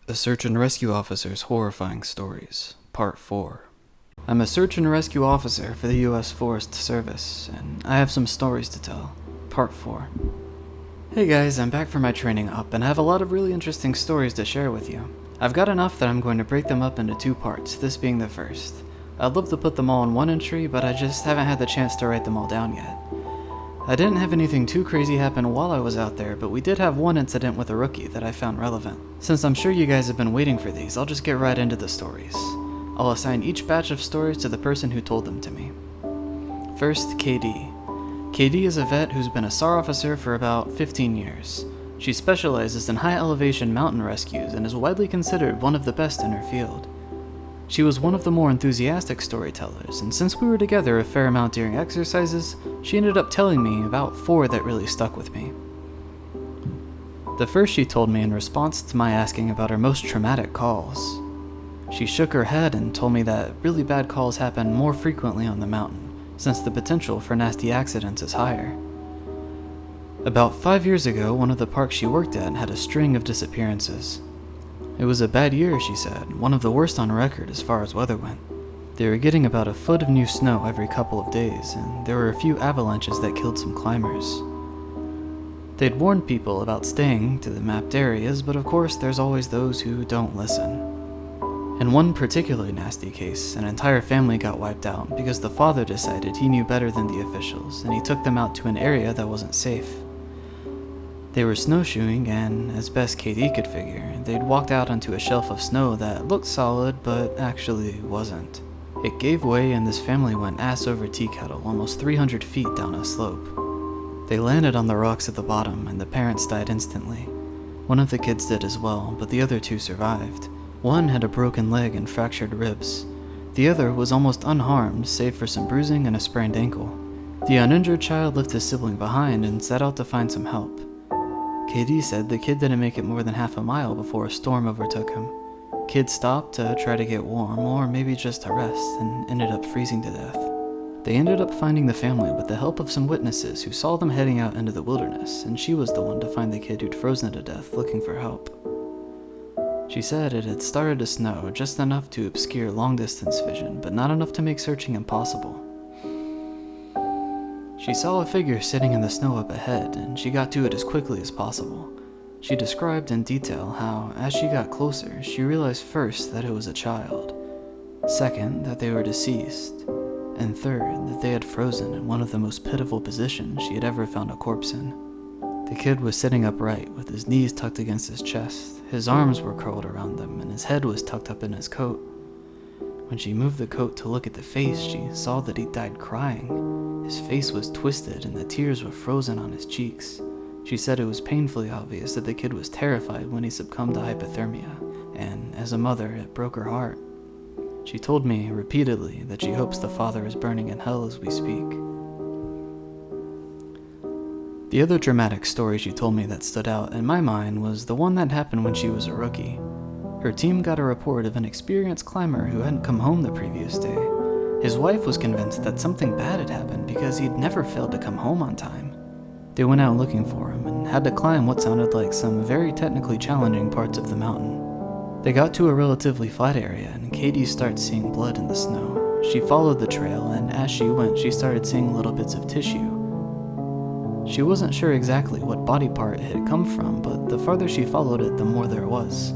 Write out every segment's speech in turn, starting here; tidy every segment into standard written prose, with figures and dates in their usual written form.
A Search and Rescue Officer's Horrifying Stories, Part 4. I'm a search and rescue officer for the U.S. Forest Service, and I have some stories to tell. Part 4. Hey guys, I'm back from my training up, and I have a lot of really interesting stories to share with you. I've got enough that I'm going to break them up into 2 parts, this being the first. I'd love to put them all in one entry, but I just haven't had the chance to write them all down yet. I didn't have anything too crazy happen while I was out there, but we did have one incident with a rookie that I found relevant. Since I'm sure you guys have been waiting for these, I'll just get right into the stories. I'll assign each batch of stories to the person who told them to me. First, KD. KD is a vet who's been a SAR officer for about 15 years. She specializes in high-elevation mountain rescues and is widely considered one of the best in her field. She was one of the more enthusiastic storytellers, and since we were together a fair amount during exercises, she ended up telling me about 4 that really stuck with me. The first she told me in response to my asking about her most traumatic calls. She shook her head and told me that really bad calls happen more frequently on the mountain, since the potential for nasty accidents is higher. About 5 years ago, one of the parks she worked at had a string of disappearances. It was a bad year, she said, one of the worst on record as far as weather went. They were getting about a foot of new snow every couple of days, and there were a few avalanches that killed some climbers. They'd warned people about staying to the mapped areas, but of course there's always those who don't listen. In one particularly nasty case, an entire family got wiped out because the father decided he knew better than the officials, and he took them out to an area that wasn't safe. They were snowshoeing, and, as best KD could figure, they'd walked out onto a shelf of snow that looked solid, but actually wasn't. It gave way, and this family went ass over tea kettle almost 300 feet down a slope. They landed on the rocks at the bottom, and the parents died instantly. One of the kids did as well, but the other 2 survived. One had a broken leg and fractured ribs. The other was almost unharmed, save for some bruising and a sprained ankle. The uninjured child left his sibling behind and set out to find some help. KD said the kid didn't make it more than half a mile before a storm overtook him. Kid stopped to try to get warm, or maybe just to rest, and ended up freezing to death. They ended up finding the family with the help of some witnesses who saw them heading out into the wilderness, and she was the one to find the kid who'd frozen to death looking for help. She said it had started to snow, just enough to obscure long-distance vision, but not enough to make searching impossible. She saw a figure sitting in the snow up ahead, and she got to it as quickly as possible. She described in detail how, as she got closer, she realized first that it was a child, second, that they were deceased, and third, that they had frozen in one of the most pitiful positions she had ever found a corpse in. The kid was sitting upright, with his knees tucked against his chest, his arms were curled around them, and his head was tucked up in his coat. When she moved the coat to look at the face, she saw that he died crying. His face was twisted and the tears were frozen on his cheeks. She said it was painfully obvious that the kid was terrified when he succumbed to hypothermia, and as a mother, it broke her heart. She told me repeatedly that she hopes the father is burning in hell as we speak. The other dramatic story she told me that stood out in my mind was the one that happened when she was a rookie. Her team got a report of an experienced climber who hadn't come home the previous day. His wife was convinced that something bad had happened because he'd never failed to come home on time. They went out looking for him and had to climb what sounded like some very technically challenging parts of the mountain. They got to a relatively flat area and Katie started seeing blood in the snow. She followed the trail, and as she went, she started seeing little bits of tissue. She wasn't sure exactly what body part it had come from, but the farther she followed it, the more there was.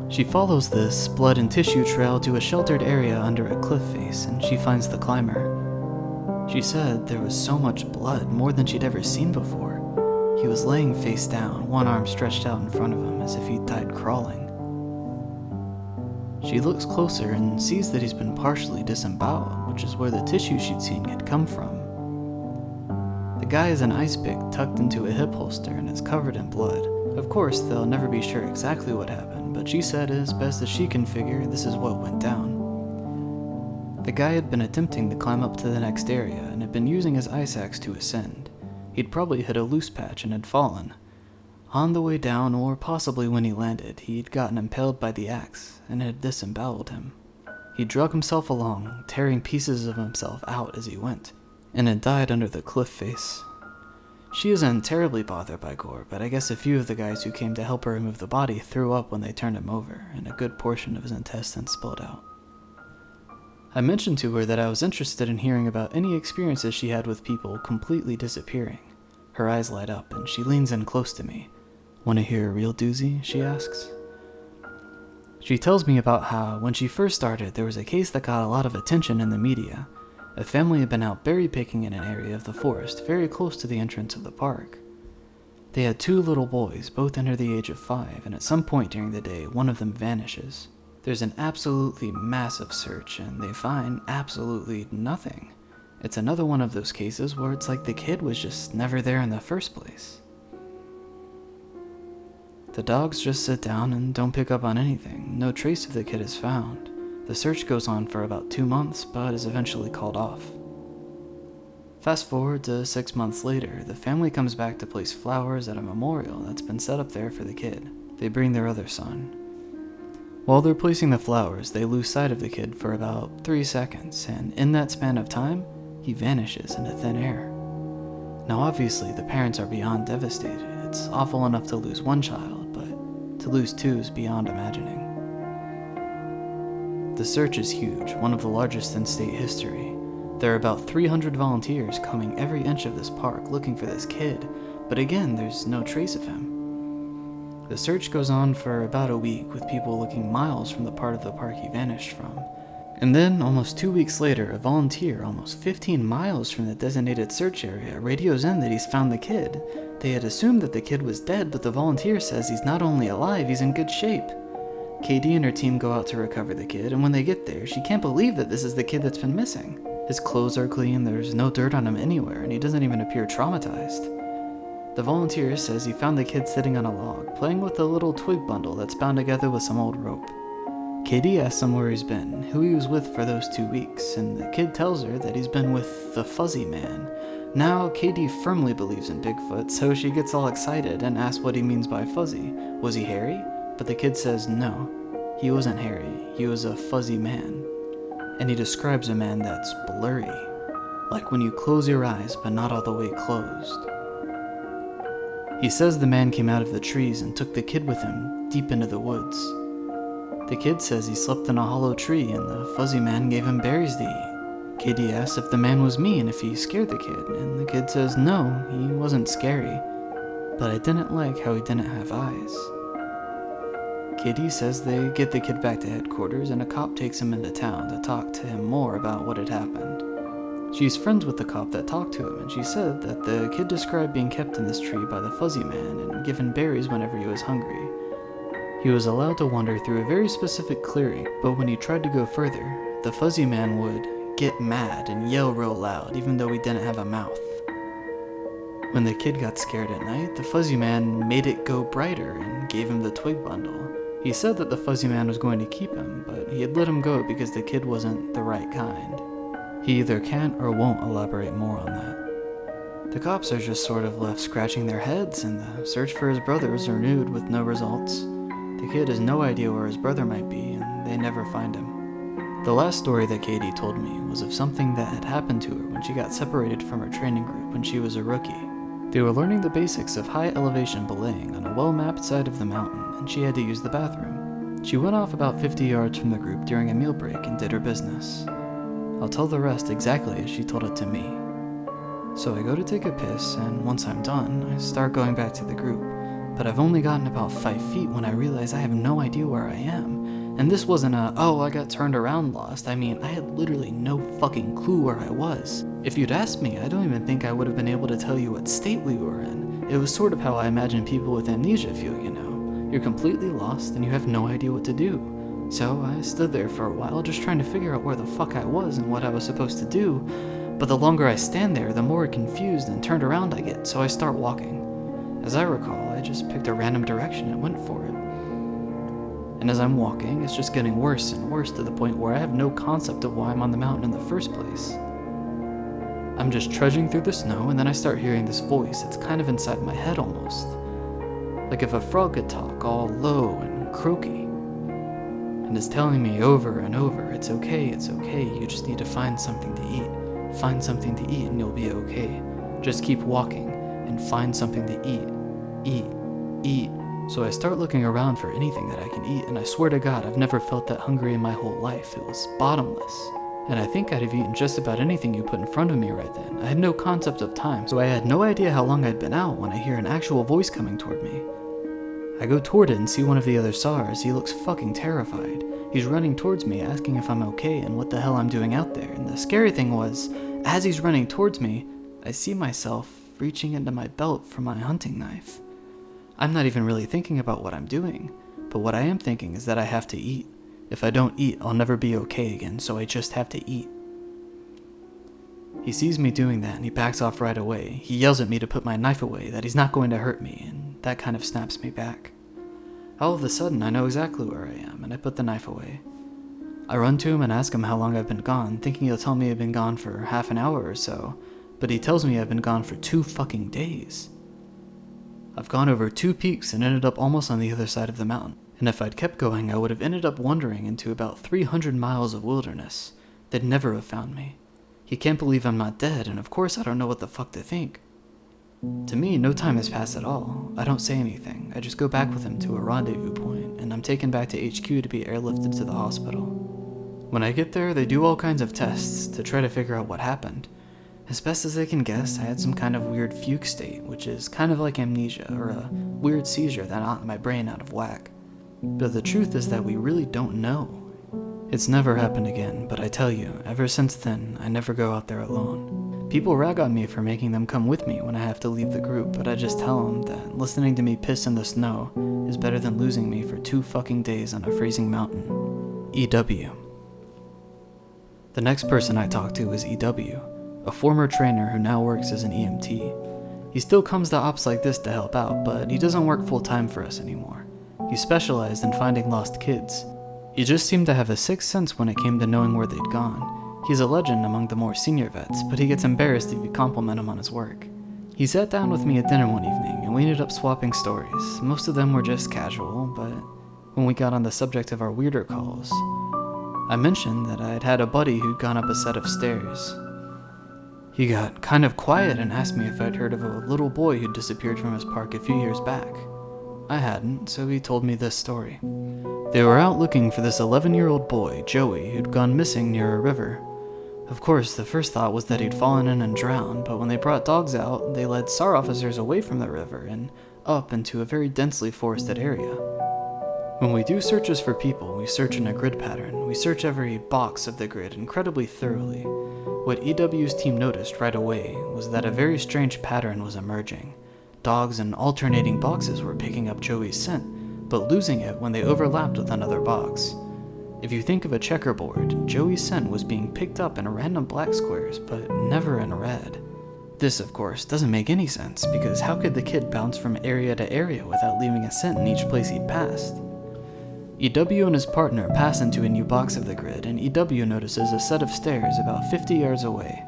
She follows this blood and tissue trail to a sheltered area under a cliff face, and she finds the climber. She said there was so much blood, more than she'd ever seen before. He was laying face down, one arm stretched out in front of him as if he'd died crawling. She looks closer and sees that he's been partially disemboweled, which is where the tissue she'd seen had come from. The guy has an ice pick tucked into a hip holster and is covered in blood. Of course, they'll never be sure exactly what happened, but she said as best as she can figure, this is what went down. The guy had been attempting to climb up to the next area and had been using his ice axe to ascend. He'd probably hit a loose patch and had fallen. On the way down, or possibly when he landed, he'd gotten impaled by the axe and had disemboweled him. He drug himself along, tearing pieces of himself out as he went, and had died under the cliff face. She isn't terribly bothered by gore, but I guess a few of the guys who came to help her remove the body threw up when they turned him over, and a good portion of his intestines spilled out. I mentioned to her that I was interested in hearing about any experiences she had with people completely disappearing. Her eyes light up, and she leans in close to me. "Want to hear a real doozy?" she asks. She tells me about how, when she first started, there was a case that got a lot of attention in the media. A family had been out berry picking in an area of the forest very close to the entrance of the park. They had 2 little boys, both under the age of 5, and at some point during the day, one of them vanishes. There's an absolutely massive search, and they find absolutely nothing. It's another one of those cases where it's like the kid was just never there in the first place. The dogs just sit down and don't pick up on anything. No trace of the kid is found. The search goes on for about 2 months, but is eventually called off. Fast forward to 6 months later, the family comes back to place flowers at a memorial that's been set up there for the kid. They bring their other son. While they're placing the flowers, they lose sight of the kid for about 3 seconds, and in that span of time, he vanishes into thin air. Now obviously, the parents are beyond devastated. It's awful enough to lose one child, but to lose 2 is beyond imagining. The search is huge, one of the largest in state history. There are about 300 volunteers combing every inch of this park looking for this kid, but again, there's no trace of him. The search goes on for about a week, with people looking miles from the part of the park he vanished from. And then, almost 2 weeks later, a volunteer, almost 15 miles from the designated search area, radios in that he's found the kid. They had assumed that the kid was dead, but the volunteer says he's not only alive, he's in good shape. KD and her team go out to recover the kid, and when they get there, she can't believe that this is the kid that's been missing. His clothes are clean, there's no dirt on him anywhere, and he doesn't even appear traumatized. The volunteer says he found the kid sitting on a log, playing with a little twig bundle that's bound together with some old rope. KD asks him where he's been, who he was with for those 2 weeks, and the kid tells her that he's been with the Fuzzy Man. Now, KD firmly believes in Bigfoot, so she gets all excited and asks what he means by fuzzy. Was he hairy? But the kid says no, he wasn't hairy, he was a fuzzy man. And he describes a man that's blurry, like when you close your eyes but not all the way closed. He says the man came out of the trees and took the kid with him deep into the woods. The kid says he slept in a hollow tree and the fuzzy man gave him berries to eat. KD asks if the man was me and if he scared the kid, and the kid says no, he wasn't scary, but I didn't like how he didn't have eyes. KD says they get the kid back to headquarters and a cop takes him into town to talk to him more about what had happened. She's friends with the cop that talked to him, and she said that the kid described being kept in this tree by the fuzzy man and given berries whenever he was hungry. He was allowed to wander through a very specific clearing, but when he tried to go further, the fuzzy man would get mad and yell real loud even though he didn't have a mouth. When the kid got scared at night, the fuzzy man made it go brighter and gave him the twig bundle. He said that the fuzzy man was going to keep him, but he had let him go because the kid wasn't the right kind. He either can't or won't elaborate more on that. The cops are just sort of left scratching their heads, and the search for his brother is renewed with no results. The kid has no idea where his brother might be, and they never find him. The last story that Katie told me was of something that had happened to her when she got separated from her training group when she was a rookie. They were learning the basics of high elevation belaying on a well-mapped side of the mountain, and she had to use the bathroom. She went off about 50 yards from the group during a meal break and did her business. I'll tell the rest exactly as she told it to me. So I go to take a piss, and once I'm done, I start going back to the group, but I've only gotten about 5 feet when I realize I have no idea where I am. And this wasn't a, oh, I got turned around lost. I mean, I had literally no fucking clue where I was. If you'd asked me, I don't even think I would have been able to tell you what state we were in. It was sort of how I imagine people with amnesia feel, you know. You're completely lost and you have no idea what to do. So I stood there for a while just trying to figure out where the fuck I was and what I was supposed to do. But the longer I stand there, the more confused and turned around I get, so I start walking. As I recall, I just picked a random direction and went for it. And as I'm walking, it's just getting worse and worse to the point where I have no concept of why I'm on the mountain in the first place. I'm just trudging through the snow, and then I start hearing this voice that's kind of inside my head almost. Like if a frog could talk, all low and croaky. And it's telling me over and over, it's okay, you just need to find something to eat. Find something to eat and you'll be okay. Just keep walking, and and find something to eat. So I start looking around for anything that I can eat, and I swear to God, I've never felt that hungry in my whole life. It was bottomless. And I think I'd have eaten just about anything you put in front of me right then. I had no concept of time, so I had no idea how long I'd been out when I hear an actual voice coming toward me. I go toward it and see one of the other SARs. He looks fucking terrified. He's running towards me, asking if I'm okay and what the hell I'm doing out there. And the scary thing was, as he's running towards me, I see myself reaching into my belt for my hunting knife. I'm not even really thinking about what I'm doing, but what I am thinking is that I have to eat. If I don't eat, I'll never be okay again, so I just have to eat. He sees me doing that and he backs off right away. He yells at me to put my knife away, that he's not going to hurt me, and that kind of snaps me back. All of a sudden, I know exactly where I am, and I put the knife away. I run to him and ask him how long I've been gone, thinking he'll tell me I've been gone for half an hour or so, but he tells me I've been gone for 2 fucking days. I've gone over 2 peaks and ended up almost on the other side of the mountain, and if I'd kept going, I would have ended up wandering into about 300 miles of wilderness. They'd never have found me. He can't believe I'm not dead, and of course I don't know what the fuck to think. To me, no time has passed at all. I don't say anything. I just go back with him to a rendezvous point, and I'm taken back to HQ to be airlifted to the hospital. When I get there, they do all kinds of tests to try to figure out what happened. As best as they can guess, I had some kind of weird fugue state, which is kind of like amnesia, or a weird seizure that knocked my brain out of whack. But the truth is that we really don't know. It's never happened again, but I tell you, ever since then, I never go out there alone. People rag on me for making them come with me when I have to leave the group, but I just tell them that listening to me piss in the snow is better than losing me for 2 fucking days on a freezing mountain. EW. The next person I talked to was EW, a former trainer who now works as an EMT. He still comes to ops like this to help out, but he doesn't work full-time for us anymore. He specialized in finding lost kids. He just seemed to have a sixth sense when it came to knowing where they'd gone. He's a legend among the more senior vets, but he gets embarrassed if you compliment him on his work. He sat down with me at dinner one evening, and we ended up swapping stories. Most of them were just casual, but when we got on the subject of our weirder calls, I mentioned that I'd had a buddy who'd gone up a set of stairs. He got kind of quiet and asked me if I'd heard of a little boy who'd disappeared from his park a few years back. I hadn't, so he told me this story. They were out looking for this 11-year-old boy, Joey, who'd gone missing near a river. Of course, the first thought was that he'd fallen in and drowned, but when they brought dogs out, they led SAR officers away from the river and up into a very densely forested area. When we do searches for people, we search in a grid pattern. We search every box of the grid incredibly thoroughly. What EW's team noticed right away was that a very strange pattern was emerging. Dogs in alternating boxes were picking up Joey's scent, but losing it when they overlapped with another box. If you think of a checkerboard, Joey's scent was being picked up in random black squares, but never in red. This, of course, doesn't make any sense, because how could the kid bounce from area to area without leaving a scent in each place he'd passed? EW and his partner pass into a new box of the grid, and EW notices a set of stairs about 50 yards away.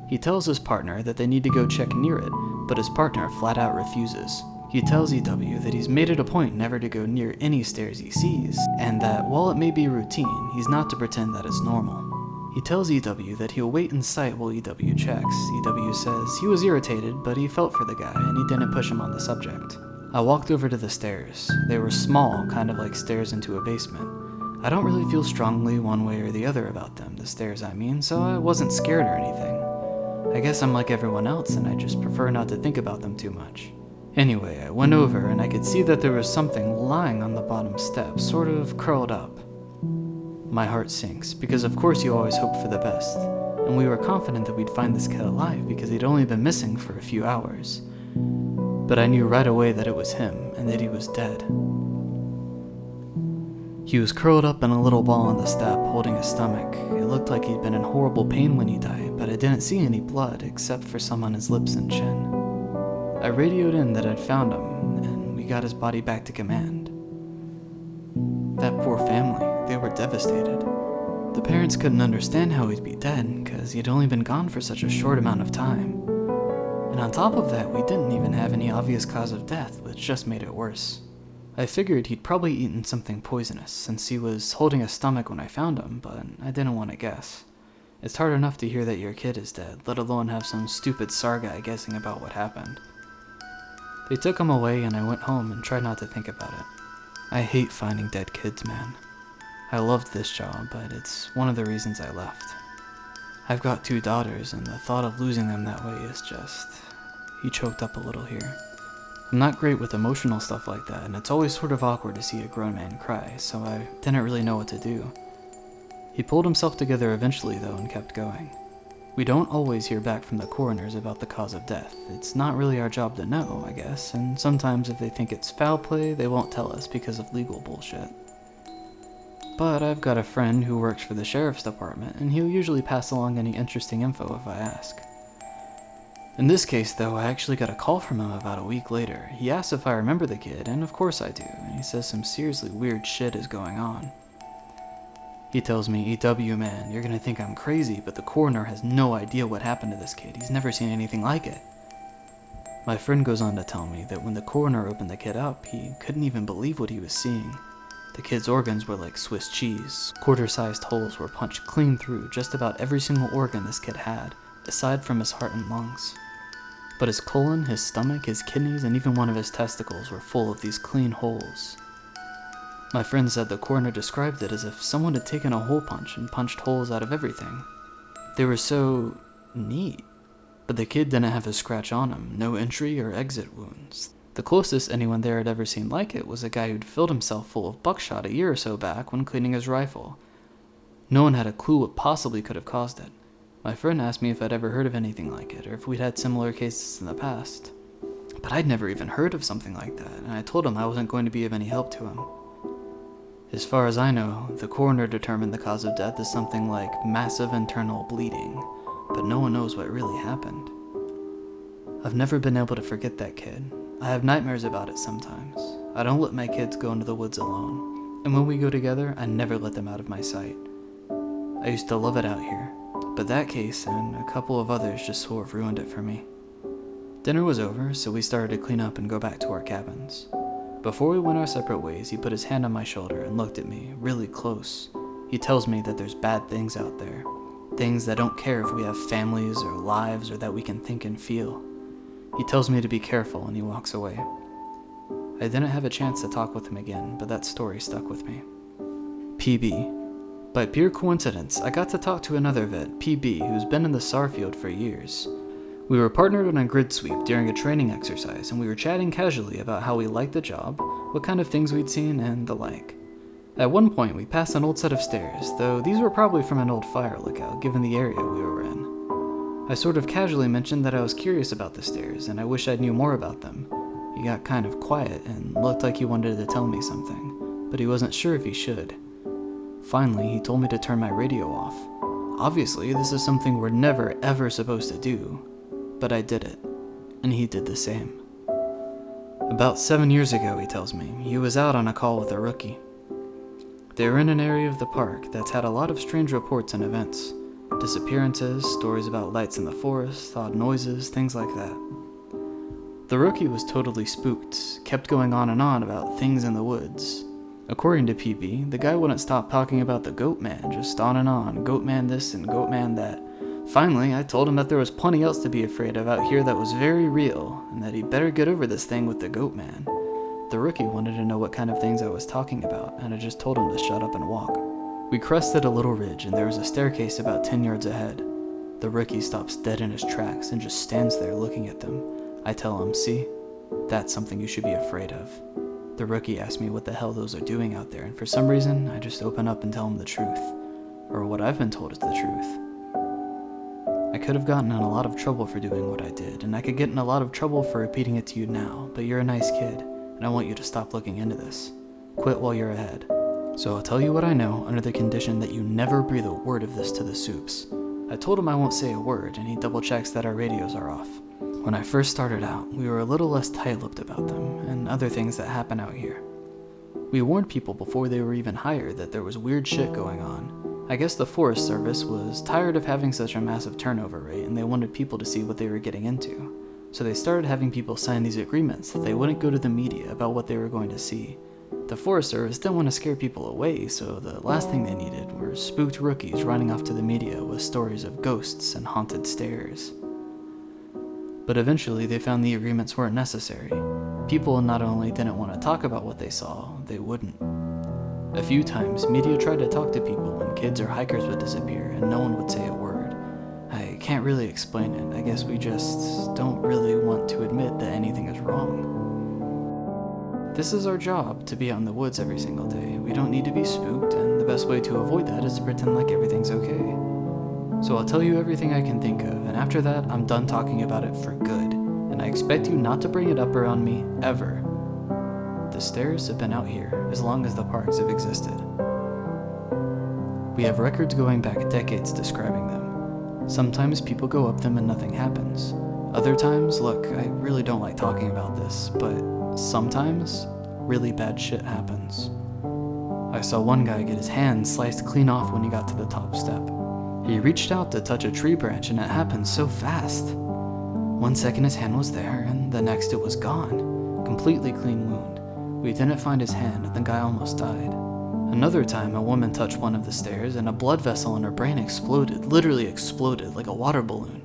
He tells his partner that they need to go check near it, but his partner flat out refuses. He tells EW that he's made it a point never to go near any stairs he sees, and that while it may be routine, he's not to pretend that it's normal. He tells EW that he'll wait in sight while EW checks. EW says he was irritated, but he felt for the guy, and he didn't push him on the subject. I walked over to the stairs. They were small, kind of like stairs into a basement. I don't really feel strongly one way or the other about them, the stairs I mean, so I wasn't scared or anything. I guess I'm like everyone else, and I just prefer not to think about them too much. Anyway, I went over, and I could see that there was something lying on the bottom step, sort of curled up. My heart sinks, because of course you always hope for the best, and we were confident that we'd find this kid alive because he'd only been missing for a few hours. But I knew right away that it was him, and that he was dead. He was curled up in a little ball on the step, holding his stomach. It looked like he'd been in horrible pain when he died, but I didn't see any blood except for some on his lips and chin. I radioed in that I'd found him, and we got his body back to command. That poor family, they were devastated. The parents couldn't understand how he'd be dead, because he'd only been gone for such a short amount of time. And on top of that, we didn't even have any obvious cause of death, which just made it worse. I figured he'd probably eaten something poisonous, since he was holding a stomach when I found him, but I didn't want to guess. It's hard enough to hear that your kid is dead, let alone have some stupid SAR guy guessing about what happened. They took him away and I went home and tried not to think about it. I hate finding dead kids, man. I loved this job, but it's one of the reasons I left. I've got 2 daughters, and the thought of losing them that way is just... He choked up a little here. I'm not great with emotional stuff like that, and it's always sort of awkward to see a grown man cry, so I didn't really know what to do. He pulled himself together eventually, though, and kept going. We don't always hear back from the coroners about the cause of death. It's not really our job to know, I guess, and sometimes if they think it's foul play, they won't tell us because of legal bullshit. But I've got a friend who works for the sheriff's department, and he'll usually pass along any interesting info if I ask. In this case, though, I actually got a call from him about a week later. He asked if I remember the kid, and of course I do, and he says some seriously weird shit is going on. He tells me, "EW, man, you're gonna think I'm crazy, but the coroner has no idea what happened to this kid. He's never seen anything like it." My friend goes on to tell me that when the coroner opened the kid up, he couldn't even believe what he was seeing. The kid's organs were like Swiss cheese. Quarter-sized holes were punched clean through just about every single organ this kid had, aside from his heart and lungs. But his colon, his stomach, his kidneys, and even one of his testicles were full of these clean holes. My friend said the coroner described it as if someone had taken a hole punch and punched holes out of everything. They were so neat, but the kid didn't have a scratch on him, no entry or exit wounds. The closest anyone there had ever seen like it was a guy who'd filled himself full of buckshot a year or so back when cleaning his rifle. No one had a clue what possibly could have caused it. My friend asked me if I'd ever heard of anything like it, or if we'd had similar cases in the past. But I'd never even heard of something like that, and I told him I wasn't going to be of any help to him. As far as I know, the coroner determined the cause of death is something like massive internal bleeding, but no one knows what really happened. I've never been able to forget that kid. I have nightmares about it sometimes. I don't let my kids go into the woods alone, and when we go together, I never let them out of my sight. I used to love it out here, but that case and a couple of others just sort of ruined it for me. Dinner was over, so we started to clean up and go back to our cabins. Before we went our separate ways, he put his hand on my shoulder and looked at me, really close. He tells me that there's bad things out there. Things that don't care if we have families or lives or that we can think and feel. He tells me to be careful and he walks away. I didn't have a chance to talk with him again, but that story stuck with me. PB. By pure coincidence, I got to talk to another vet, PB, who's been in the SAR field for years. We were partnered on a grid sweep during a training exercise, and we were chatting casually about how we liked the job, what kind of things we'd seen, and the like. At one point, we passed an old set of stairs, though these were probably from an old fire lookout, given the area we were in. I sort of casually mentioned that I was curious about the stairs, and I wish I knew more about them. He got kind of quiet and looked like he wanted to tell me something, but he wasn't sure if he should. Finally, he told me to turn my radio off. Obviously, this is something we're never ever supposed to do, but I did it, and he did the same. About 7 years ago, he tells me, he was out on a call with a rookie. They were in an area of the park that's had a lot of strange reports and events. Disappearances, stories about lights in the forest, odd noises, things like that. The rookie was totally spooked, kept going on and on about things in the woods. According to PB, the guy wouldn't stop talking about the goat man, just on and on, goat man this and goat man that. Finally, I told him that there was plenty else to be afraid of out here that was very real, and that he'd better get over this thing with the goat man. The rookie wanted to know what kind of things I was talking about, and I just told him to shut up and walk. We crested a little ridge, and there was a staircase about 10 yards ahead. The rookie stops dead in his tracks and just stands there looking at them. I tell him, "See, that's something you should be afraid of." The rookie asks me what the hell those are doing out there, and for some reason, I just open up and tell him the truth. Or what I've been told is the truth. I could have gotten in a lot of trouble for doing what I did, and I could get in a lot of trouble for repeating it to you now, but you're a nice kid, and I want you to stop looking into this. Quit while you're ahead. So I'll tell you what I know under the condition that you never breathe a word of this to the soups. I told him I won't say a word, and he double checks that our radios are off. When I first started out, we were a little less tight-lipped about them, and other things that happen out here. We warned people before they were even hired that there was weird shit going on. I guess the Forest Service was tired of having such a massive turnover rate, and they wanted people to see what they were getting into. So they started having people sign these agreements that they wouldn't go to the media about what they were going to see. The Forest Service didn't want to scare people away, so the last thing they needed were spooked rookies running off to the media with stories of ghosts and haunted stairs. But eventually they found the agreements weren't necessary. People not only didn't want to talk about what they saw, they wouldn't. A few times, media tried to talk to people when kids or hikers would disappear and no one would say a word. I can't really explain it. I guess we just don't really want to admit that anything is wrong. This is our job, to be out in the woods every single day. We don't need to be spooked, and the best way to avoid that is to pretend like everything's okay. So I'll tell you everything I can think of, and after that, I'm done talking about it for good, and I expect you not to bring it up around me, ever. The stairs have been out here as long as the parks have existed. We have records going back decades describing them. Sometimes people go up them and nothing happens. Other times, look, I really don't like talking about this, but sometimes really bad shit happens. I saw one guy get his hand sliced clean off when he got to the top step. He reached out to touch a tree branch and it happened so fast. 1 second his hand was there and the next it was gone. Completely clean wound. We didn't find his hand and the guy almost died. Another time a woman touched one of the stairs and a blood vessel in her brain exploded, literally exploded like a water balloon.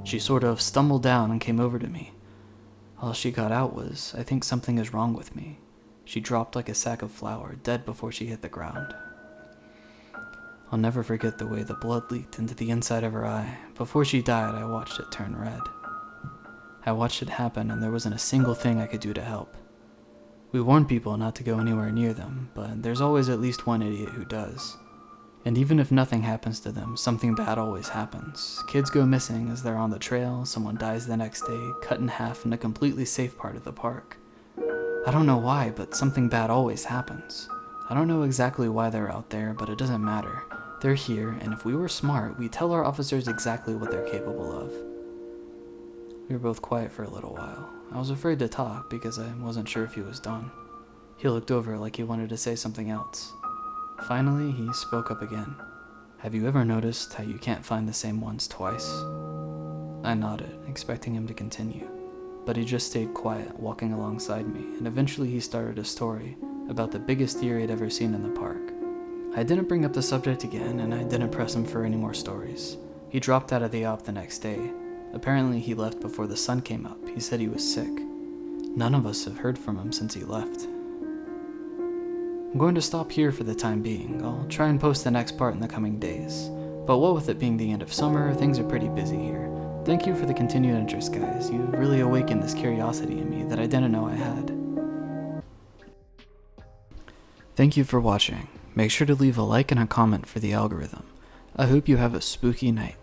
She sort of stumbled down and came over to me. All she got out was, "I think something is wrong with me." She dropped like a sack of flour, dead before she hit the ground. I'll never forget the way the blood leaked into the inside of her eye. Before she died, I watched it turn red. I watched it happen and there wasn't a single thing I could do to help. We warn people not to go anywhere near them, but there's always at least one idiot who does. And even if nothing happens to them, something bad always happens. Kids go missing as they're on the trail, someone dies the next day, cut in half in a completely safe part of the park. I don't know why, but something bad always happens. I don't know exactly why they're out there, but it doesn't matter. They're here, and if we were smart, we'd tell our officers exactly what they're capable of. We were both quiet for a little while. I was afraid to talk because I wasn't sure if he was done. He looked over like he wanted to say something else. Finally, he spoke up again. "Have you ever noticed how you can't find the same ones twice?" I nodded, expecting him to continue, but he just stayed quiet, walking alongside me, and eventually he started a story about the biggest deer he'd ever seen in the park. I didn't bring up the subject again, and I didn't press him for any more stories. He dropped out of the op the next day. Apparently he left before the sun came up. He said he was sick. None of us have heard from him since he left. I'm going to stop here for the time being. I'll try and post the next part in the coming days. But what with it being the end of summer, things are pretty busy here. Thank you for the continued interest, guys. You've really awakened this curiosity in me that I didn't know I had. Thank you for watching. Make sure to leave a like and a comment for the algorithm. I hope you have a spooky night.